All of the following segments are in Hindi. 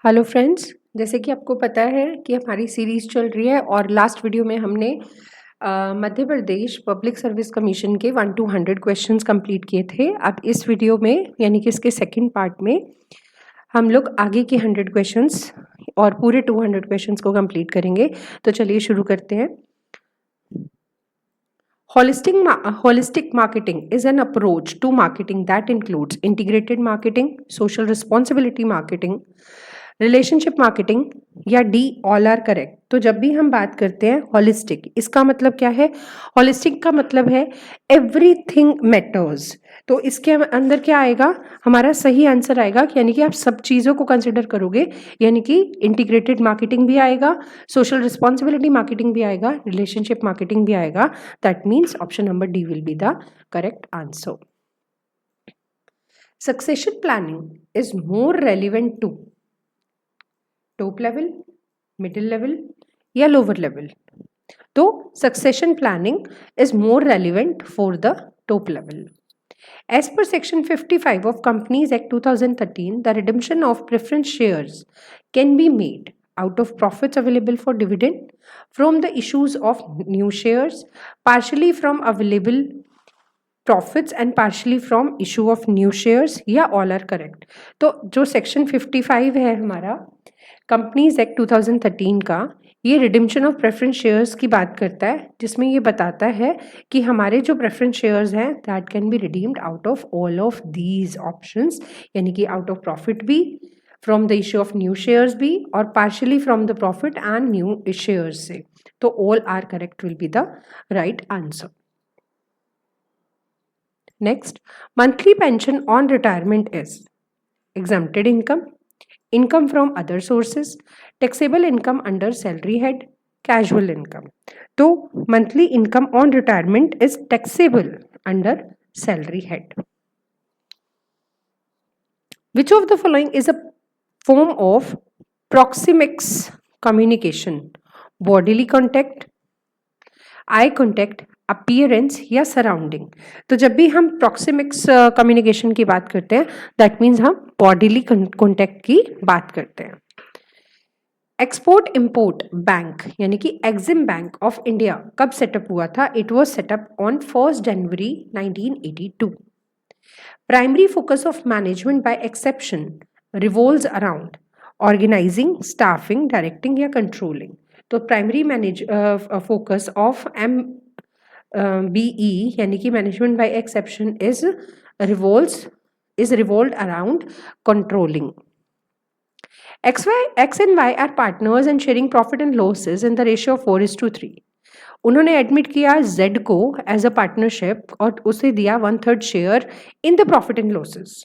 हेलो फ्रेंड्स, जैसे कि आपको पता है कि हमारी सीरीज़ चल रही है और लास्ट वीडियो में हमने Madhya Pradesh public service commission के 1 to 100 क्वेश्चंस कंप्लीट किए थे। अब इस वीडियो में यानी कि इसके सेकंड पार्ट में हम लोग आगे के 100 क्वेश्चंस और पूरे 200 क्वेश्चंस को कंप्लीट करेंगे। तो चलिए शुरू करते हैं। Holistic marketing is an approach to marketing that includes integrated marketing, social responsibility marketing, relationship marketing या डी ऑल आर करेक्ट। तो जब भी हम बात करते हैं होलिस्टिक, इसका मतलब क्या है? होलिस्टिक का मतलब है एवरीथिंग मैटर्स। तो इसके अंदर क्या आएगा? हमारा सही आंसर आएगा यानी कि आप सब चीज़ों को कंसिडर करोगे, यानी कि इंटीग्रेटेड मार्केटिंग भी आएगा, सोशल रिस्पॉन्सिबिलिटी मार्केटिंग भी आएगा, रिलेशनशिप मार्केटिंग भी आएगा। That means option number D will be the correct answer. Succession planning is more relevant to top level, middle level या लोअर लेवल? तो succession planning is more relevant for the top level. As per Section 55 of Companies Act 2013, the redemption of preference shares can be made out of profits available for dividend, from the issues of new shares, partially from available profits and partially from issue of new shares, या all are correct. तो जो सेक्शन 55 है हमारा कंपनीज एक्ट 2013 का, ये रिडिम्पशन ऑफ प्रेफरेंस शेयर्स की बात करता है, जिसमें ये बताता है कि हमारे जो प्रेफरेंस शेयर्स हैं that can be redeemed out of all of these options, यानी कि आउट ऑफ प्रॉफिट भी, from the issue of new shares भी, और partially from the profit and new shares से. तो all are correct will be the right answer. Next, monthly pension on retirement is exempted income, income from other sources, taxable income under salary head, casual income. तो monthly income on retirement is taxable under salary head. Which of the following is a form of proxemics communication? Bodily contact, eye contact, appearance या सराउंडिंग? तो जब भी हम प्रॉक्सिमिक्स कम्युनिकेशन की बात करते हैं दैट मीन्स हम बॉडीली कॉन्टैक्ट की बात करते हैं. एक्सपोर्ट इंपोर्ट बैंक यानी कि एग्जिम बैंक ऑफ इंडिया कब सेटअप हुआ था? It was set up on 1 January 1982. Primary focus of management by exception revolves around organising, staffing, directing या कंट्रोलिंग? तो प्राइमरी फोकस ऑफ MBE यानी कि management by exception is revolved around controlling. X and Y are partners and sharing profit and losses in the ratio of 4:3. उन्होंने एडमिट किया Z को एज अ पार्टनरशिप और उसे दिया 1/3 share in the profit and losses.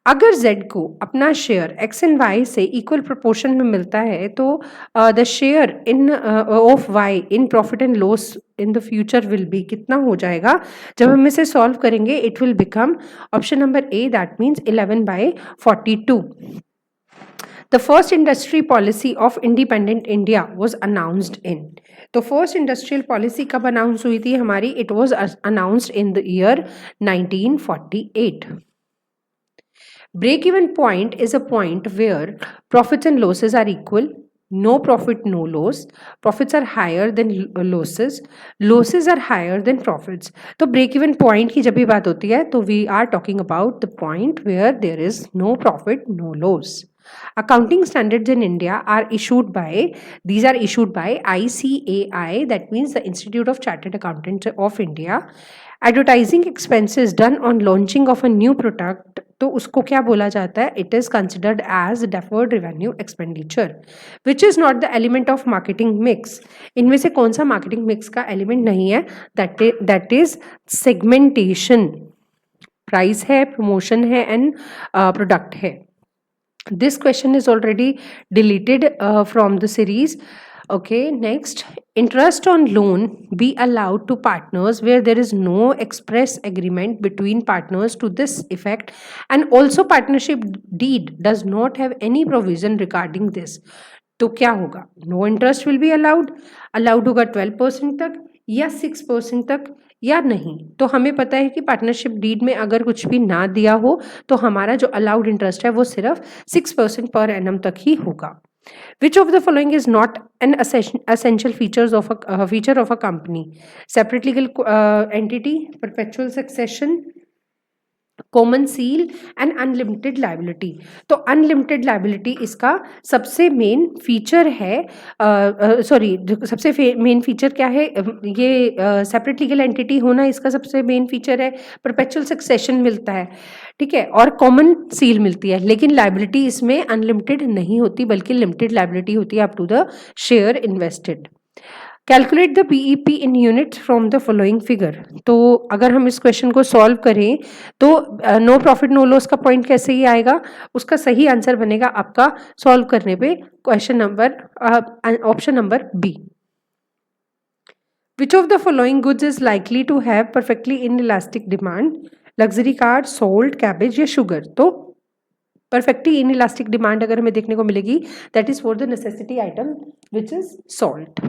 अगर Z को अपना शेयर X एंड Y से इक्वल प्रोपोर्शन में मिलता है तो the share in of Y in profit and loss in the future will be कितना हो जाएगा? जब हम इसे सॉल्व करेंगे it will become option number A, that means 11/42. The first industry policy of independent India was announced in. तो फर्स्ट इंडस्ट्रियल पॉलिसी कब अनाउंस हुई थी हमारी? It was announced in the year 1948. Break even point is a point where profits and losses are equal. No profit, no loss. Profits are higher than losses. Losses are higher than profits. तो break even point की जब भी बात होती है तो we are talking about the point where there is no profit, no loss. Accounting standards in India are issued by ICAI, that means the Institute of Chartered Accountants of India. Advertising expenses done on launching of a new product, तो उसको क्या बोला जाता है? It is considered as deferred revenue expenditure, which is not the element of marketing mix. इनमें से कौन सा marketing mix का element नहीं है? That is segmentation. Price है, promotion है and product है. This question is already deleted from the series. Okay, next, interest on loan be allowed to partners where there is no express agreement between partners to this effect, and also partnership deed does not have any provision regarding this. तो क्या होगा? No interest will be allowed होगा 12% तक या 6% तक या नहीं। तो हमें पता है कि पार्टनरशिप डीड में अगर कुछ भी ना दिया हो तो हमारा जो अलाउड इंटरेस्ट है वो सिर्फ 6% पर एनम तक ही होगा। Which of the following is not an essential feature of a company? Separate legal entity, perpetual succession, common seal and unlimited liability. तो अनलिमिटेड लाइबिलिटी इसका सबसे मेन फीचर है। सॉरी, सबसे मेन फीचर क्या है? ये सेपरेट लीगल एंटिटी होना इसका सबसे मेन फीचर है। परपेचुअल सक्सेशन मिलता है, ठीक है, और कॉमन सील मिलती है। लेकिन लाइबिलिटी इसमें अनलिमिटेड नहीं होती बल्कि लिमिटेड लाइबिलिटी होती है up to the share invested. Calculate the BEP in units from the following figure. तो अगर हम इस क्वेश्चन को सॉल्व करें तो नो प्रॉफिट नो लॉस का पॉइंट कैसे ही आएगा? उसका सही आंसर बनेगा आपका सॉल्व करने पे question number option number B. Which of the following goods is likely to have perfectly inelastic demand? Luxury car, salt, cabbage या शुगर? तो परफेक्टली इनइलास्टिक डिमांड अगर हमें देखने को मिलेगी that is for the necessity item which is salt.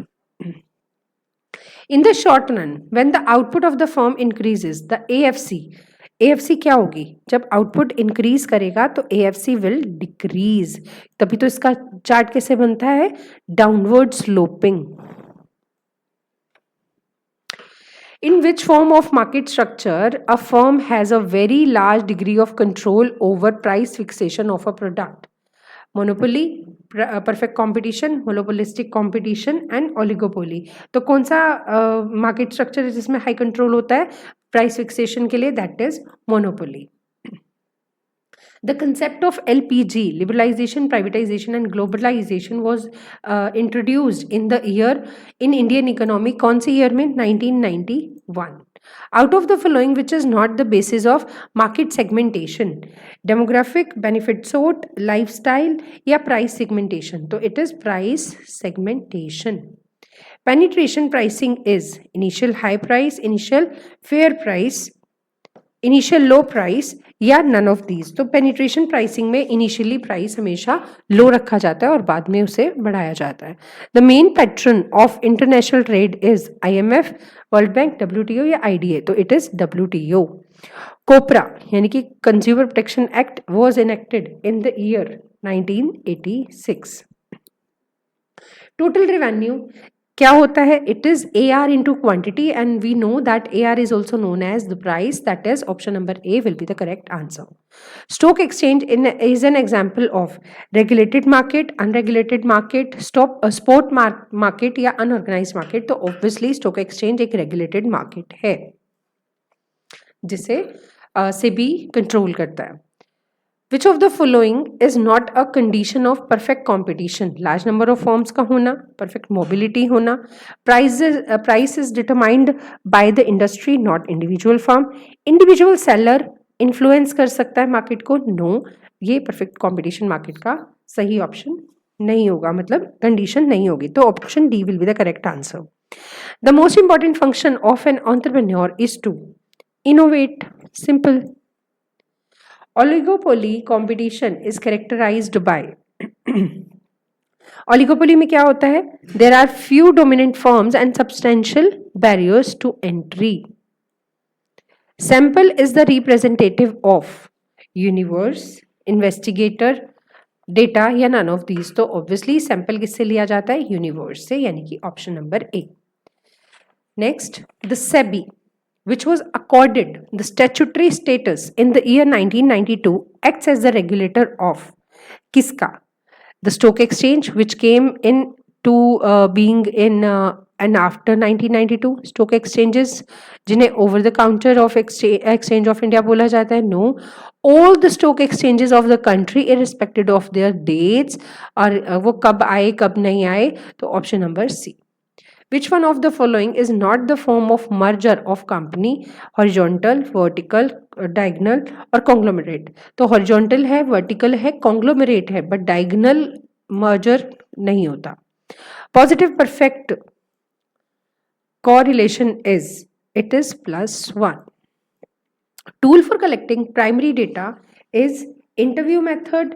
In the short run, when the output of the firm increases, the AFC क्या होगी? जब आउटपुट इंक्रीज करेगा तो AFC विल डिक्रीज। तभी तो इसका चार्ट कैसे बनता है? Downward sloping. In which form of market structure a firm has a very large degree of control over price fixation of a product? Monopoly, perfect competition, monopolistic competition and oligopoly. तो कौन सा मार्केट स्ट्रक्चर है जिसमें हाई कंट्रोल होता है प्राइस फिक्सेशन के लिए? That is monopoly. The concept of LPG, liberalization, privatization and globalization was introduced in Indian economy कौन से ईयर में? 1991. Out of the following which is not the basis of market segmentation? Demographic, benefit sort, lifestyle या price segmentation? तो it is price segmentation. Penetration pricing is initial high price, initial fair price, initial low price या नन ऑफ दीज। तो पेनिट्रेशन प्राइसिंग में इनिशियली प्राइस हमेशा लो रखा जाता है और बाद में उसे बढ़ाया जाता है। The main pattern of international trade is IMF, world bank, WTO या IDA? तो इट इज WTO। कोपरा यानी कि consumer protection act was enacted in the year 1986। Total revenue क्या होता है? It is AR into quantity and we know that AR is also known as the price. That is option number A will be the correct answer. Stock exchange is an example of regulated market, unregulated market, spot market या unorganized market। तो obviously stock exchange एक regulated market है जिसे SEBI कंट्रोल करता है। Which of the following is not a condition of perfect competition? Large number of firms का होना, perfect mobility होना, price is determined by the industry not individual firm, individual seller influence कर सकता है market को? No, ये perfect competition market का सही option नहीं होगा, मतलब condition नहीं होगी। तो option D will be the correct answer. The most important function of an entrepreneur is to innovate. Simple. Oligopoly competition is characterized by oligopoly में क्या होता है? There are few dominant firms and substantial barriers to entry. Sample is the representative of universe, investigator, data या none of these? तो obviously sample किससे लिया जाता है? universe से, यानी कि option number A. Next, the SEBI, which was accorded the statutory status in the year 1992, acts as the regulator of किसका? The stock exchange, which came into being in and after 1992. stock exchanges जिन्हें over the counter of exchange of India बोला जाता है? No, all the stock exchanges of the country irrespective of their dates, और वो कब आए कब नहीं आए? तो option number C. Which one of the following is not the form of merger of company? Horizontal, vertical, diagonal और conglomerate? तो horizontal है, vertical है, conglomerate है, but diagonal merger नहीं होता। Positive perfect correlation is, it is +1. Tool for collecting primary data is interview method,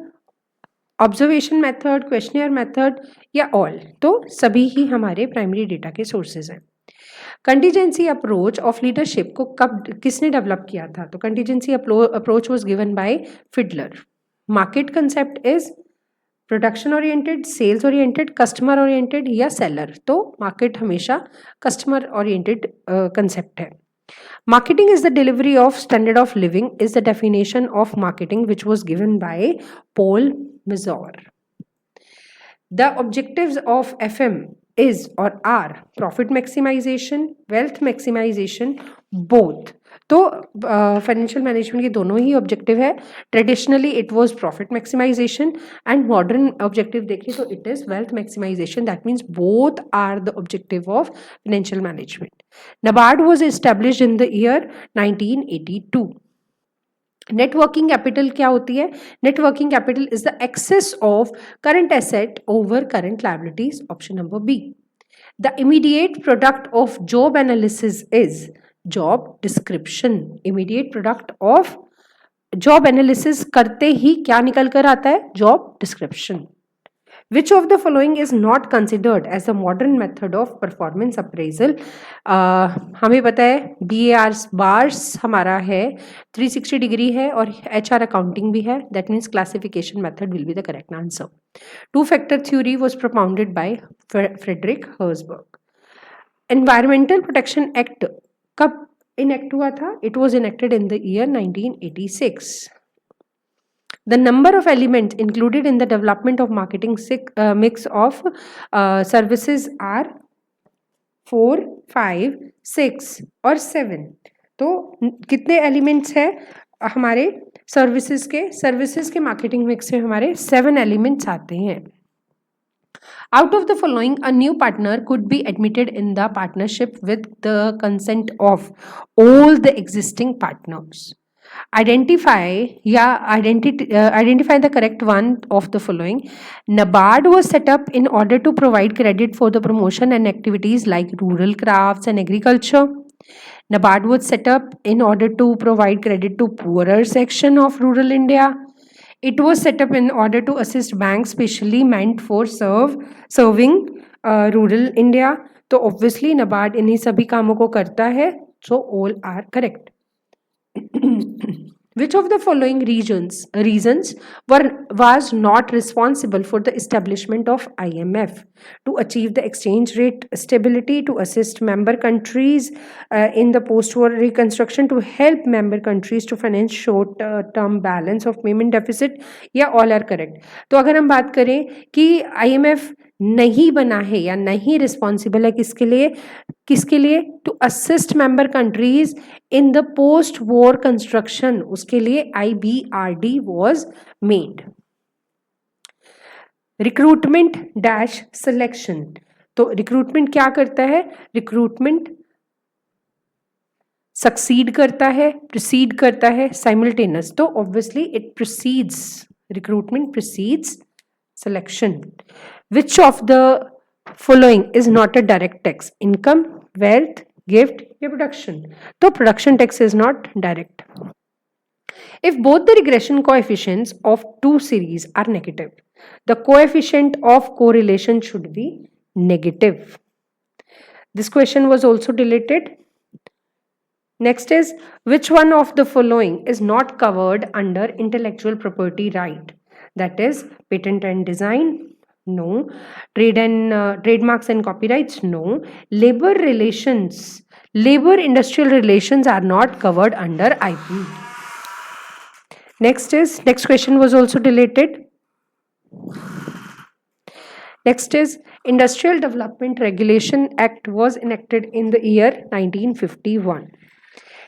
observation method, questionnaire method या ऑल? तो सभी ही हमारे प्राइमरी डेटा के सोर्सेज हैं। कंटीजेंसी अप्रोच ऑफ लीडरशिप को कब किसने डेवलप किया था? तो contingency approach was given by Fiedler. Market concept is production oriented, sales oriented, customer oriented या सेलर? तो मार्केट हमेशा कस्टमर ओरिएंटेड कंसेप्ट है. Marketing is the delivery of standard of living is the definition of marketing which was given by Paul Mazur. The objectives of FM is or are profit maximization, wealth maximization, both. तो फाइनेंशियल मैनेजमेंट के दोनों ही ऑब्जेक्टिव है. Traditionally it was profit maximisation and modern objective देखिए तो it is wealth maximisation. That means both are the objective of financial management. NABARD was established in the year 1982. Net working capital क्या होती है? Net working capital is the excess of current asset over current liabilities. Option number B. The immediate product of job analysis is job description. Immediate product of job analysis करते ही क्या निकल कर आता है? Job description. Which of the following is not considered as a modern method of performance appraisal? हमें पता है BARS हमारा है 360 डिग्री है और HR अकाउंटिंग भी है. That means classification method will be the correct answer. Two-factor theory was propounded by Frederick Herzberg. Environmental Protection Act कब इनेक्ट हुआ था? It was enacted in the year 1986. The number of elements included in the development of marketing mix of services are 4, 5, 6 और 7. तो कितने एलिमेंट्स है हमारे सर्विसेज के मार्केटिंग मिक्स में? हमारे 7 एलिमेंट्स आते हैं. Out of the following, a new partner could be admitted in the partnership with the consent of all the existing partners. Identify the correct one of the following. NABARD was set up in order to provide credit for the promotion and activities like rural crafts and agriculture. NABARD was set up in order to provide credit to poorer section of rural India. It was set up in order to assist banks specially meant for serving rural India. तो obviously NABARD इन्हीं सभी कामों को करता है. So all are correct. Which of the following reasons was not responsible for the establishment of IMF? To achieve the exchange rate stability, to assist member countries in the post-war reconstruction, to help member countries to finance short-term balance of payment deficit, या all are correct. तो अगर हम बात करें कि IMF नहीं बना है या नहीं रिस्पॉन्सिबल है किसके लिए? To assist member countries in the post war construction. उसके लिए IBRD was made. Recruitment dash selection. तो रिक्रूटमेंट क्या करता है? रिक्रूटमेंट सक्सीड करता है, प्रोसीड करता है, साइमल्टेनियस. तो obviously it proceeds, recruitment proceeds selection. Which of the following is not a direct tax? Income, wealth, gift या production? तो production tax is not direct. If both the regression coefficients of two series are negative, the coefficient of correlation should be negative. This question was also deleted. Next is, which one of the following is not covered under intellectual property right? That is patent and design, no. Trademarks and copyrights, no. Labor industrial relations are not covered under IP. Next question was also deleted. Next is, Industrial Development Regulation Act was enacted in the year 1951.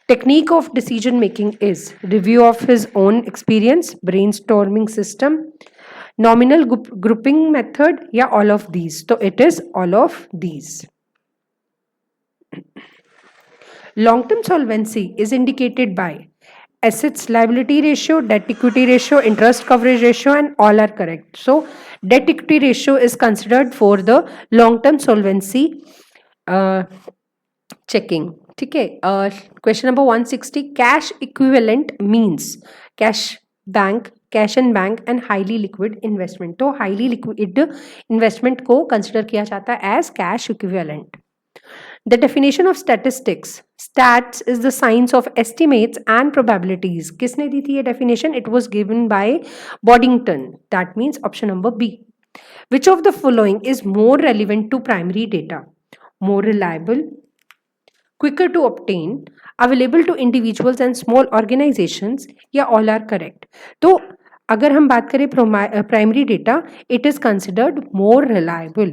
Technique of decision making is review of his own experience, brainstorming system, nominal grouping method, या all of these. So it is all of these. Long-term solvency is indicated by assets liability ratio, debt equity ratio, interest coverage ratio, and all are correct. So debt equity ratio is considered for the long-term solvency checking. ठीक है. Question number 160, cash equivalent means cash and bank and highly liquid investment. तो हाईली लिक्विड इन्वेस्टमेंट को कंसिडर किया जाता है as cash equivalent. The definition of statistics. Stats is the science of estimates and probabilities. किसने दी थी ये definition? It was given by Boddington. That means option number B. Which of the following is more relevant to primary data? More reliable, quicker to obtain, available to individuals and small organizations, या all are correct? तो अगर हम बात करें primary data, it is considered more reliable.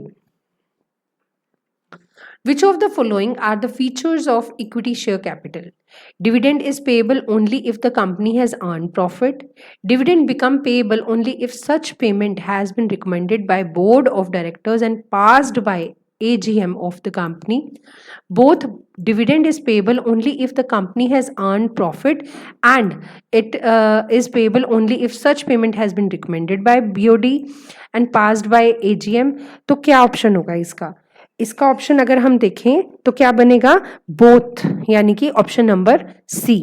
Which of the following are the features of equity share capital? Dividend is payable only if the company has earned profit. Dividend become payable only if such payment has been recommended by board of directors and passed by AGM of the company. Both dividend is payable only if the company has earned profit, and it is payable only if such payment has been recommended by BOD and passed by AGM. तो क्या ऑप्शन होगा इसका? इसका ऑप्शन अगर हम देखें तो क्या बनेगा? बोथ, यानी कि option number C.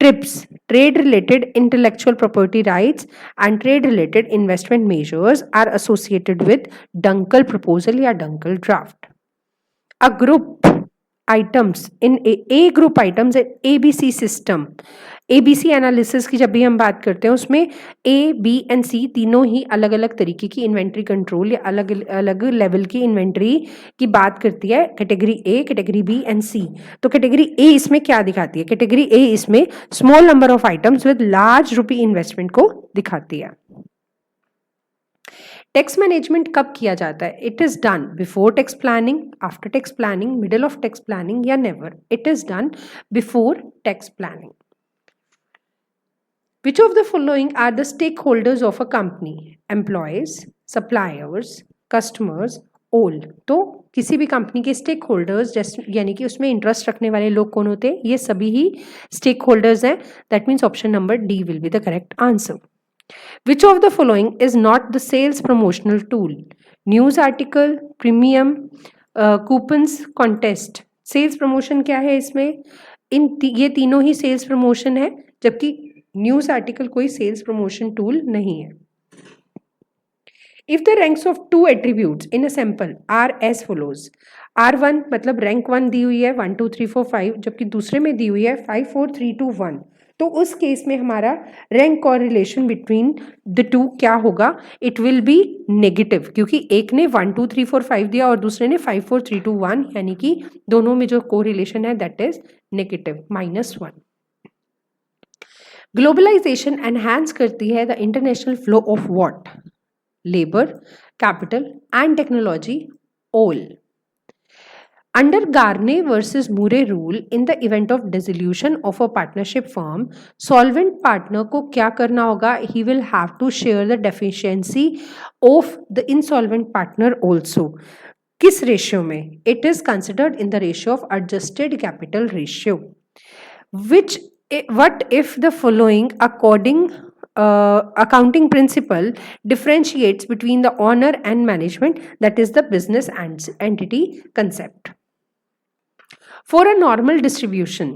TRIPS, trade related intellectual property rights and trade related investment measures are associated with Dunkel proposal या Dunkel draft. A group items in A group items in ABC system. ABC analysis की जब भी हम बात करते हैं उसमें ए, बी एंड सी तीनों ही अलग अलग तरीके की इन्वेंट्री कंट्रोल या अलग अलग लेवल की इन्वेंट्री की बात करती है. Category A, category B and C. तो कैटेगरी ए इसमें क्या दिखाती है? कैटेगरी ए इसमें small number of items with large rupee investment को दिखाती है. टैक्स मैनेजमेंट कब किया जाता है? It is done before tax planning, after tax planning, middle of tax planning या never. It is done before tax planning. Which of the following are the stakeholders of a company? Employees, suppliers, customers, all. तो किसी भी कंपनी के स्टेक होल्डर्स यानी कि उसमें इंटरेस्ट रखने वाले लोग कौन होते हैं? ये सभी ही स्टेक होल्डर्स हैं. That means option number D will be the correct answer. Which of the following is not the sales promotional tool? News article, premium, coupons, contest. Sales promotion क्या है इसमें? ये तीनों ही सेल्स प्रमोशन है, जबकि न्यूज आर्टिकल कोई सेल्स प्रमोशन टूल नहीं है. If the ranks of two attributes in a sample are as follows. R1 मतलब रैंक 1 दी हुई है 1 2 3 4 5, जबकि दूसरे में दी हुई है 5 4 3 2 1. तो उस केस में हमारा rank correlation between the two क्या होगा? इट विल बी नेगेटिव, क्योंकि एक ने 1 2 3 4 5 दिया और दूसरे ने 5 4 3 2 1, यानी कि दोनों में जो कोरिलेशन है that is negative -1. Globalization enhance करती है the international flow of what? Labour, capital and technology, all. Under Garne versus Murray rule, in the event of dissolution of a partnership firm, solvent partner को क्या करना होगा? He will have to share the deficiency of the insolvent partner also. किस रेशियो में? It is considered in the ratio of adjusted capital ratio. What if the following according accounting principle differentiates between the owner and management, that is the business entity concept. For a normal distribution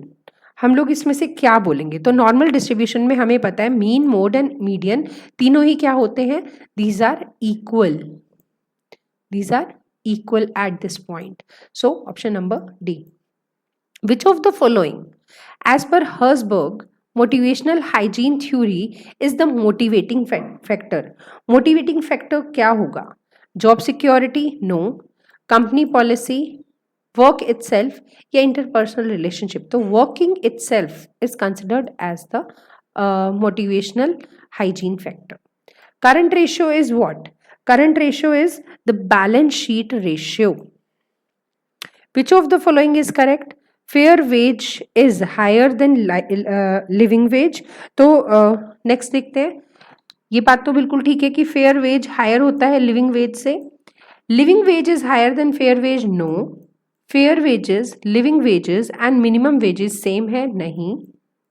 हम लोग इसमें से क्या बोलेंगे? तो नॉर्मल डिस्ट्रीब्यूशन में हमें पता है मीन, मोड एंड मीडियन तीनों ही क्या होते हैं? These are equal. These are equal at this point. So option number D. Which of the following as per Herzberg motivational hygiene theory is the motivating factor? Motivating factor क्या होगा? Job security? No. Company policy, work itself या इंटरपर्सनल रिलेशनशिप? तो working itself is considered as the motivational hygiene factor. Current ratio is what? Current ratio is the balance sheet ratio. Which of the following is correct? Fair wage is higher than living wage. तो नेक्स्ट देखते हैं. ये बात तो बिल्कुल ठीक है कि फेयर वेज हायर होता है लिविंग वेज से. Living wage is higher than fair wage? No. Fair wages, living wages and minimum wages same है? नहीं.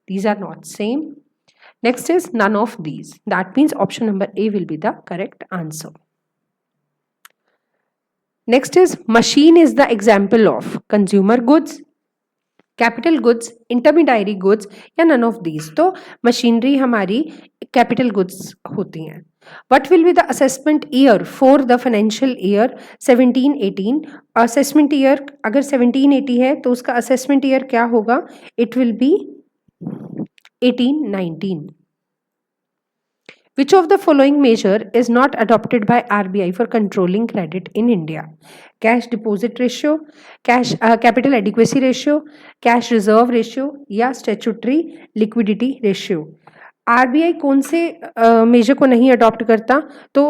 These are not same. Next is none of these. That means option number A will be the correct answer. Next is machine is the example of consumer goods, capital goods, intermediary goods या नन ऑफ दीज। तो मशीनरी हमारी कैपिटल गुड्स होती हैं। What will be the assessment year for the financial year 17-18? Assessment year अगर 17-18 है तो उसका असेसमेंट ईयर क्या होगा? It will be 18-19. Which of the following measure is not adopted by RBI for controlling credit in India? Cash deposit ratio, capital adequacy ratio, cash reserve ratio या statutory liquidity ratio? RBI कौन से मेजर को नहीं अडॉप्ट करता? तो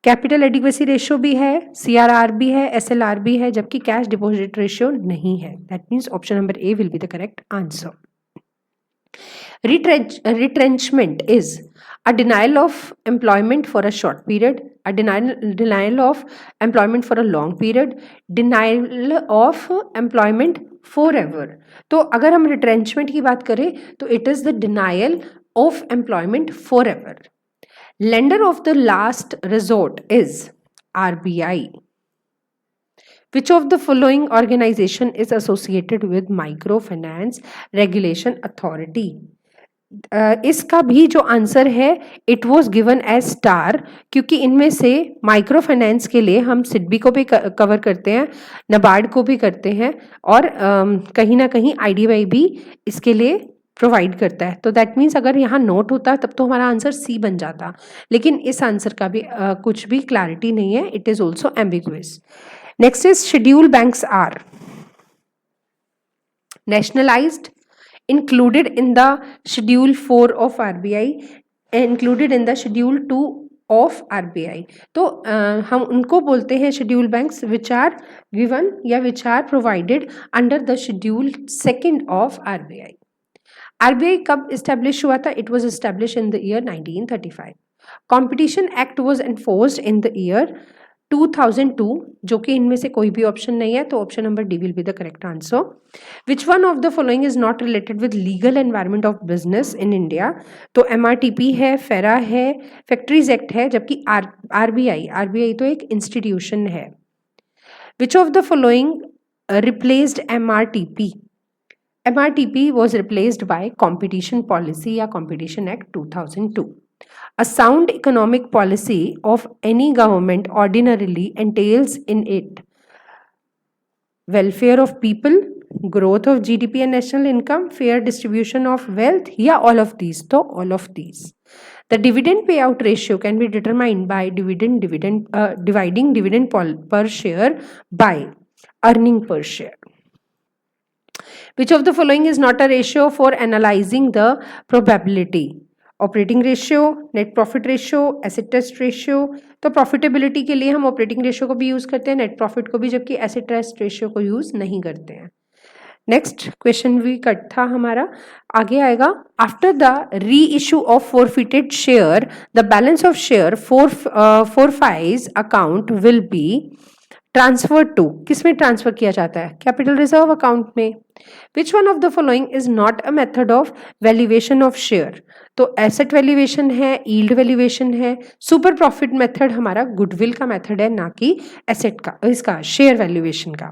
कैपिटल एडिक्वेसी रेशियो भी है, CRR भी है, SLR भी है, जबकि कैश डिपॉजिट रेशियो नहीं है। That means option number A will be the correct answer. Retrenchment is a denial of employment for a short period, a denial of employment for a long period, denial of employment forever. तो अगर हम retrenchment की बात करें तो it is the denial of employment forever. Lender of the last resort is RBI. Which of the following organization is associated with Microfinance Regulation Authority? इसका भी जो आंसर है it was given as star, क्योंकि इनमें से माइक्रो फाइनेंस के लिए हम सिडबी को भी कवर करते हैं, नबार्ड को भी करते हैं, और कहीं ना कहीं IDBI भी इसके लिए प्रोवाइड करता है। तो दैट मीन्स अगर यहाँ नोट होता तब तो हमारा आंसर सी बन जाता, लेकिन इस आंसर का भी कुछ भी क्लैरिटी नहीं है, it is also ambiguous. Next is schedule banks are nationalized, included in the schedule 4 of RBI, included in the schedule 2 of RBI. तो हम उनको बोलते हैं schedule banks which are given या which are provided under the schedule 2 of RBI. RBI कब इस्टेब्लिश हुआ था? It was establish in the year 1935. Competition act was enforced in the year 2002, जो कि इनमें से कोई भी ऑप्शन नहीं है, तो option number D will be the correct answer. Which one of the following is not related with legal environment of business in India? तो MRTP है, फेरा है, फैक्ट्रीज एक्ट है, जबकि RBI तो एक इंस्टीट्यूशन है। विच of the following replaced MRTP? MRTP was replaced by Competition Policy या Competition Act 2002. A sound economic policy of any government ordinarily entails in it welfare of people, growth of GDP and national income, fair distribution of wealth, या all of these? तो all of these. The dividend payout ratio can be determined by dividing dividend per share by earning per share. Which of the following is not a ratio for analyzing the probability? Operating ratio, net profit ratio, asset test ratio. तो प्रॉफिटेबिलिटी के लिए हम ऑपरेटिंग रेशियो को भी यूज करते हैं, नेट प्रॉफिट को भी, जबकि एसेट टेस्ट रेशियो को यूज नहीं करते हैं। नेक्स्ट क्वेश्चन भी कट था हमारा, आगे आएगा। After the reissue of forfeited share the balance of share forfeiture account will be transfer to, किस में ट्रांसफर किया जाता है? कैपिटल रिजर्व अकाउंट में। Which one of the following is not a method of valuation of share? तो एसेट वैल्यूएशन है, यील्ड वैल्यूएशन है, सुपर प्रॉफिट मेथड हमारा गुडविल का मेथड है, ना कि एसेट का, इसका शेयर वैल्यूएशन का।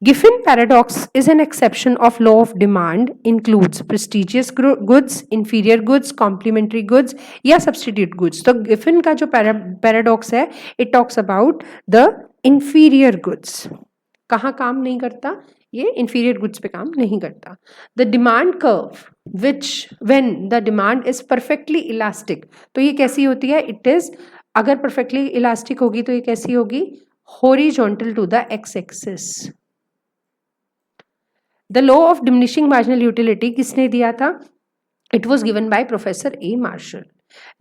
Giffen paradox is an exception of law of demand, includes prestigious goods, inferior goods, complementary goods या सब्सटीट्यूट गुड्स। तो गिफिन का जो पैराडॉक्स है it talks about the inferior goods. कहाँ काम नहीं करता? ये इंफीरियर गुड्स पे काम नहीं करता। The demand curve which when the demand is perfectly elastic, तो ये कैसी होती है? इट इज, अगर परफेक्टली इलास्टिक होगी तो ये कैसी होगी? Horizontal to the x axis. The law of diminishing marginal utility किसने दिया था? It was given by professor A. Marshall.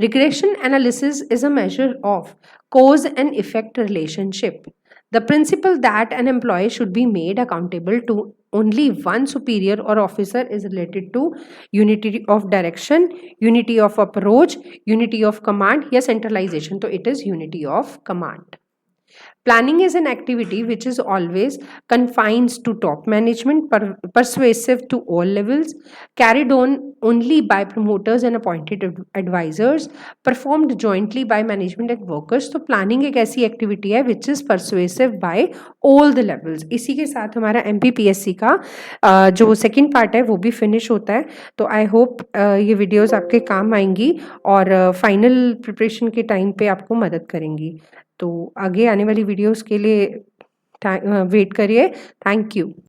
Regression analysis is a measure of cause and effect relationship. The principle that an employee should be made accountable to only one superior or officer is related to unity of direction, unity of approach, unity of command या centralization. तो it is unity of command. Planning is an activity which is always confined to top management, persuasive to all levels, carried on only by promoters and appointed advisors, performed jointly by management and workers. तो planning एक ऐसी activity है which is persuasive by all the levels. इसी के साथ हमारा MPPSC का जो second part है वो भी finish होता है. तो I hope ये videos आपके काम आएंगी और final preparation के time पे आपको मदद करेंगी. तो आगे आने वाली वीडियोस के लिए वेट करिए. Thank you.